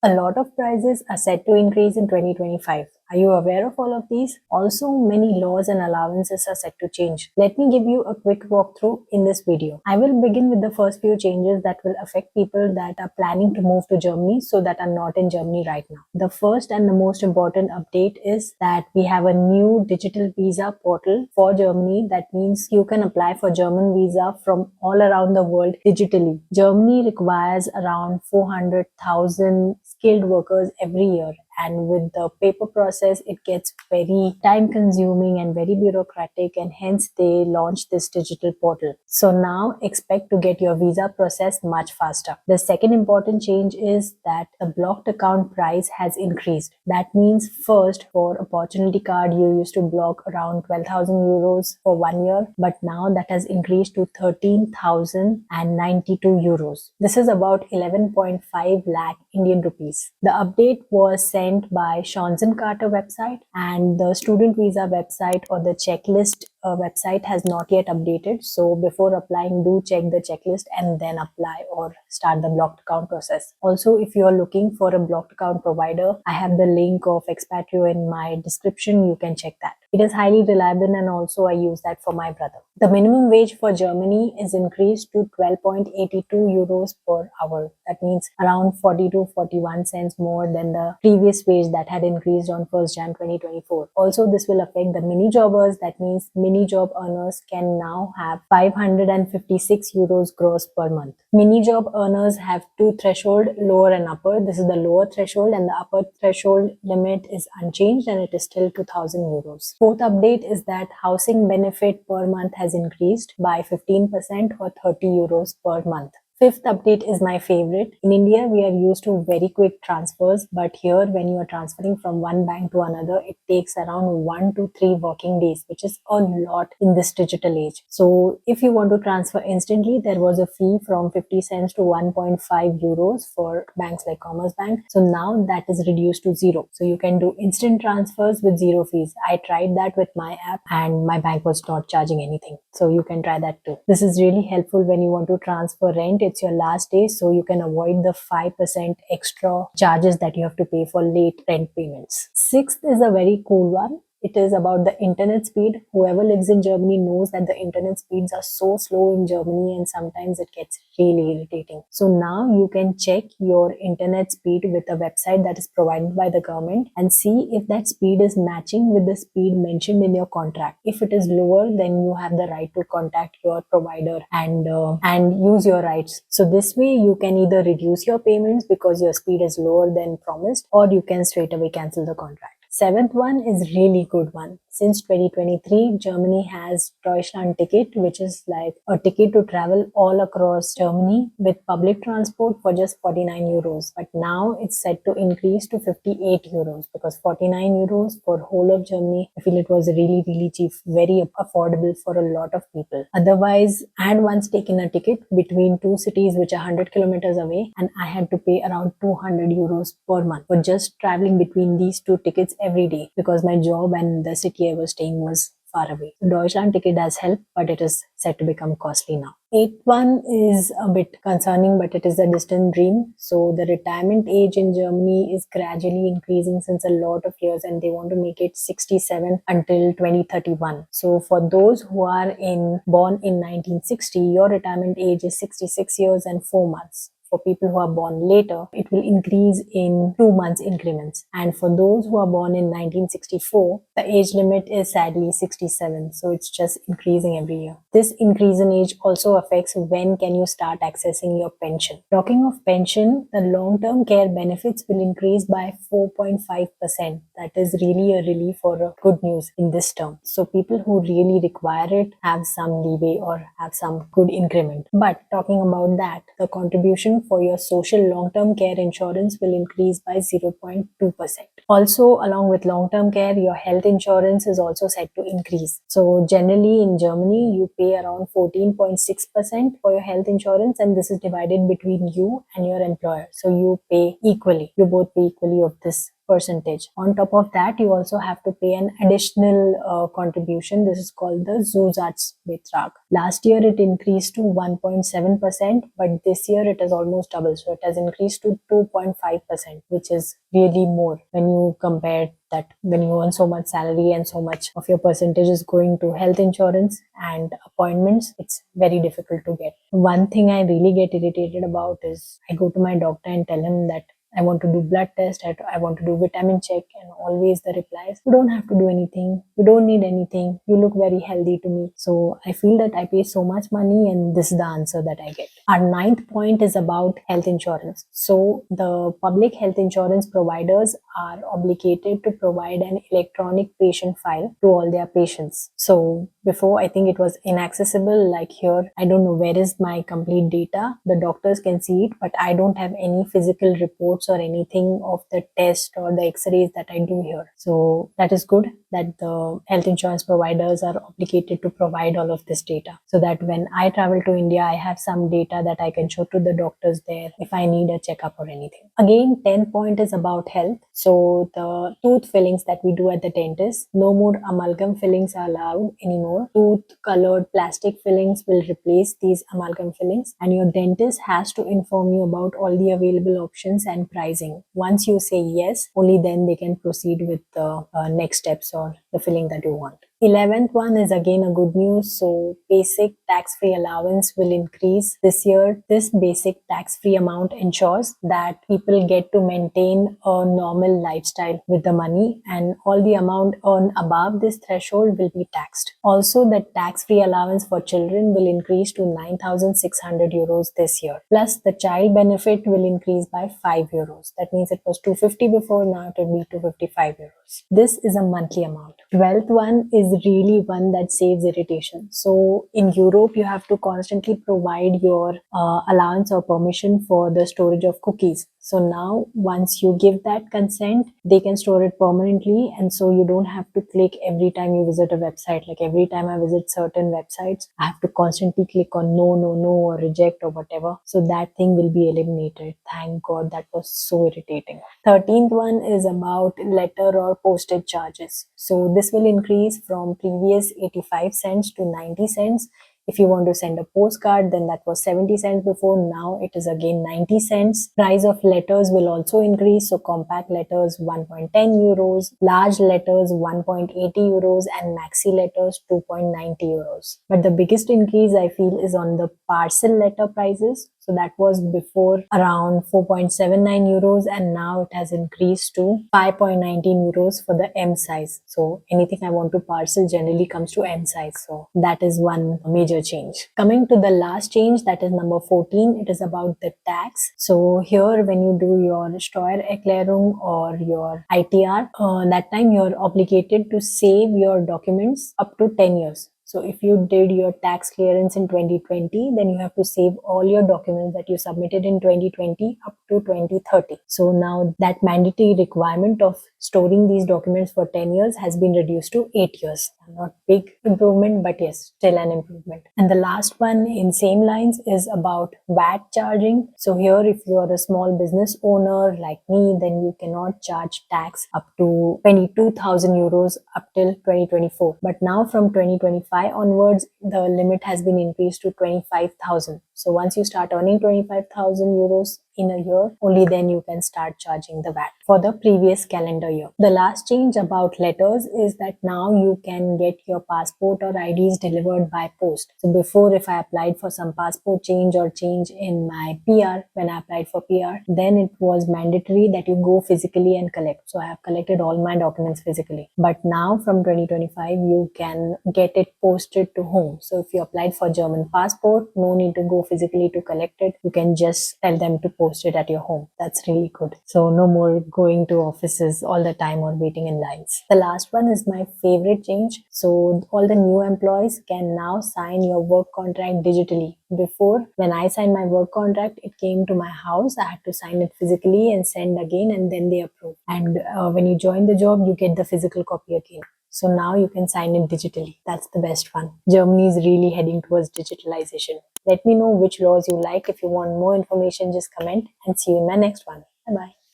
A lot of prices are set to increase in 2025. Are you aware of all of these? Also, many laws and allowances are set to change. Let me give you a quick walkthrough in this video. I will begin with the first few changes that will affect people that are planning to move to Germany so that are not in Germany right now. The first and the most important update is that we have a new digital visa portal for Germany. That means you can apply for German visa from all around the world digitally. Germany requires around 400,000 skilled workers every year, and with the paper process it gets very time consuming and very bureaucratic, and hence they launched this digital portal. So now expect to get your visa processed much faster. The second important change is that the blocked account price has increased. That means first, for opportunity card you used to block around 12,000 euros for 1 year, but now that has increased to 13,092 euros. This is about 11.5 lakh Indian rupees. The update was sent by Schonzen Carter website, and the student visa website or the checklist website has not yet updated. So before applying, do check the checklist and then apply or start the blocked account process. Also, if you are looking for a blocked account provider, I have the link of Expatrio in my description. You can check that. It is highly reliable, and also I use that for my brother. The minimum wage for Germany is increased to 12.82 euros per hour. That means around 40 to 41 cents more than the previous wage that had increased on 1st Jan 2024. Also, this will affect the mini jobbers. That means mini job earners can now have 556 euros gross per month. Mini job earners have two thresholds, lower and upper. This is the lower threshold, and the upper threshold limit is unchanged, and it is still 2,000 euros. Fourth update is that housing benefit per month has increased by 15% or 30 euros per month. Fifth update is my favorite. In India, we are used to very quick transfers, but here when you are transferring from one bank to another, it takes around 1 to 3 working days, which is a lot in this digital age. So if you want to transfer instantly, there was a fee from 50 cents to 1.5 euros for banks like Commerce Bank. So now that is reduced to 0. So you can do instant transfers with 0 fees. I tried that with my app and my bank was not charging anything. So you can try that too. This is really helpful when you want to transfer rent. It's your last day, so you can avoid the 5% extra charges that you have to pay for late rent payments. Sixth is a very cool one. It is about the internet speed. Whoever lives in Germany knows that the internet speeds are so slow in Germany, and sometimes it gets really irritating. So now you can check your internet speed with a website that is provided by the government and see if that speed is matching with the speed mentioned in your contract. If it is lower, then you have the right to contact your provider and use your rights. So this way you can either reduce your payments because your speed is lower than promised, or you can straight away cancel the contract. Seventh one is really good one. Since 2023, Germany has Deutschland Ticket, which is like a ticket to travel all across Germany with public transport for just 49 euros. But now it's set to increase to 58 euros because 49 euros for whole of Germany, I feel it was really, really cheap, very affordable for a lot of people. Otherwise, I had once taken a ticket between two cities which are 100 kilometers away, and I had to pay around 200 euros per month for just traveling between these two tickets every day because my job and the city I was staying was far away. Deutschland Ticket does help, but it is set to become costly now. Eighth one is a bit concerning, but it is a distant dream. So the retirement age in Germany is gradually increasing since a lot of years, and they want to make it 67 until 2031. So for those who are born in 1960, your retirement age is 66 years and 4 months. For people who are born later, it will increase in 2 months increments. And for those who are born in 1964, the age limit is sadly 67. So it's just increasing every year. This increase in age also affects when can you start accessing your pension. Talking of pension, the long-term care benefits will increase by 4.5%. That is really a relief or a good news in this term. So people who really require it have some leeway or have some good increment. But talking about that, the contribution for your social long-term care insurance will increase by 0.2%. Also, along with long-term care, your health insurance is also set to increase. So generally in Germany, you pay around 14.6% for your health insurance, and this is divided between you and your employer. So you pay equally. You both pay equally of this percentage. On top of that, you also have to pay an additional contribution. This is called the Zusatzbetrag. Last year it increased to 1.7%, but this year it has almost doubled. So it has increased to 2.5%, which is really more when you compare that when you earn so much salary and so much of your percentage is going to health insurance and appointments. It's very difficult to get. One thing I really get irritated about is I go to my doctor and tell him that I want to do blood test, I want to do vitamin check, and always the reply is, you don't have to do anything, you don't need anything, you look very healthy to me. So I feel that I pay so much money and this is the answer that I get. Our ninth point is about health insurance. So the public health insurance providers are obligated to provide an electronic patient file to all their patients. So before, I think it was inaccessible. Like here, I don't know where is my complete data. The doctors can see it, but I don't have any physical reports or anything of the test or the x-rays that I do here. So that is good that the health insurance providers are obligated to provide all of this data, so that when I travel to India, I have some data that I can show to the doctors there if I need a checkup or anything. Again, 10 point is about health. So the tooth fillings that we do at the dentist, no more amalgam fillings are allowed anymore. Tooth colored plastic fillings will replace these amalgam fillings, and your dentist has to inform you about all the available options and pricing. Once you say yes, only then they can proceed with the next steps or the filling that you want. 11th one is again a good news. So basic tax-free allowance will increase this year. This basic tax-free amount ensures that people get to maintain a normal lifestyle with the money, and all the amount earned above this threshold will be taxed. Also, the tax-free allowance for children will increase to 9,600 euros this year. Plus, the child benefit will increase by 5 euros. That means it was 250 before, now it will be 255 euros. This is a monthly amount. 12th one is really one that saves irritation. So in Europe, you have to constantly provide your allowance or permission for the storage of cookies. So now once you give that consent, they can store it permanently, and so you don't have to click every time you visit a website. Like every time I visit certain websites, I have to constantly click on no, no, no, or reject or whatever. So that thing will be eliminated. Thank God, that was so irritating. 13th one is about letter or postage charges. So this will increase from previous 85 cents to 90 cents. If you want to send a postcard, then that was 70 cents before. Now it is again 90 cents. Price of letters will also increase. So compact letters 1.10 euros, large letters 1.80 euros, and maxi letters 2.90 euros. But the biggest increase I feel is on the parcel letter prices. So that was before around 4.79 euros, and now it has increased to 5.19 euros for the M size. So anything I want to parcel generally comes to M size. So that is one major change. Coming to the last change, that is number 14, it is about the tax. So here when you do your Steuererklärung or your ITR, that time you're obligated to save your documents up to 10 years. So if you did your tax clearance in 2020, then you have to save all your documents that you submitted in 2020 up to 2030. So now that mandatory requirement of storing these documents for 10 years has been reduced to 8 years. Not big improvement, but yes, still an improvement. And the last one in same lines is about VAT charging. So here, if you are a small business owner like me, then you cannot charge tax up to 22,000 euros up till 2024. But now from 2025 onwards, the limit has been increased to 25,000. So once you start earning 25,000 euros in a year, only then you can start charging the VAT for the previous calendar year. The last change about letters is that now you can get your passport or IDs delivered by post. So before, if I applied for some passport change or change in my PR, when I applied for PR, then it was mandatory that you go physically and collect. So I have collected all my documents physically. But now from 2025, you can get it posted to home. So if you applied for German passport, no need to go physically to collect it. You can just tell them to post it at your home. That's really good. So no more going to offices all the time or waiting in lines. The last one is my favorite change. So all the new employees can now sign your work contract digitally. Before, when I signed my work contract, it came to my house. I had to sign it physically and send again, and then they approve. And when you join the job, you get the physical copy again. So now you can sign it digitally. That's the best one. Germany is really heading towards digitalization. Let me know which laws you like. If you want more information, just comment, and see you in my next one. Bye-bye.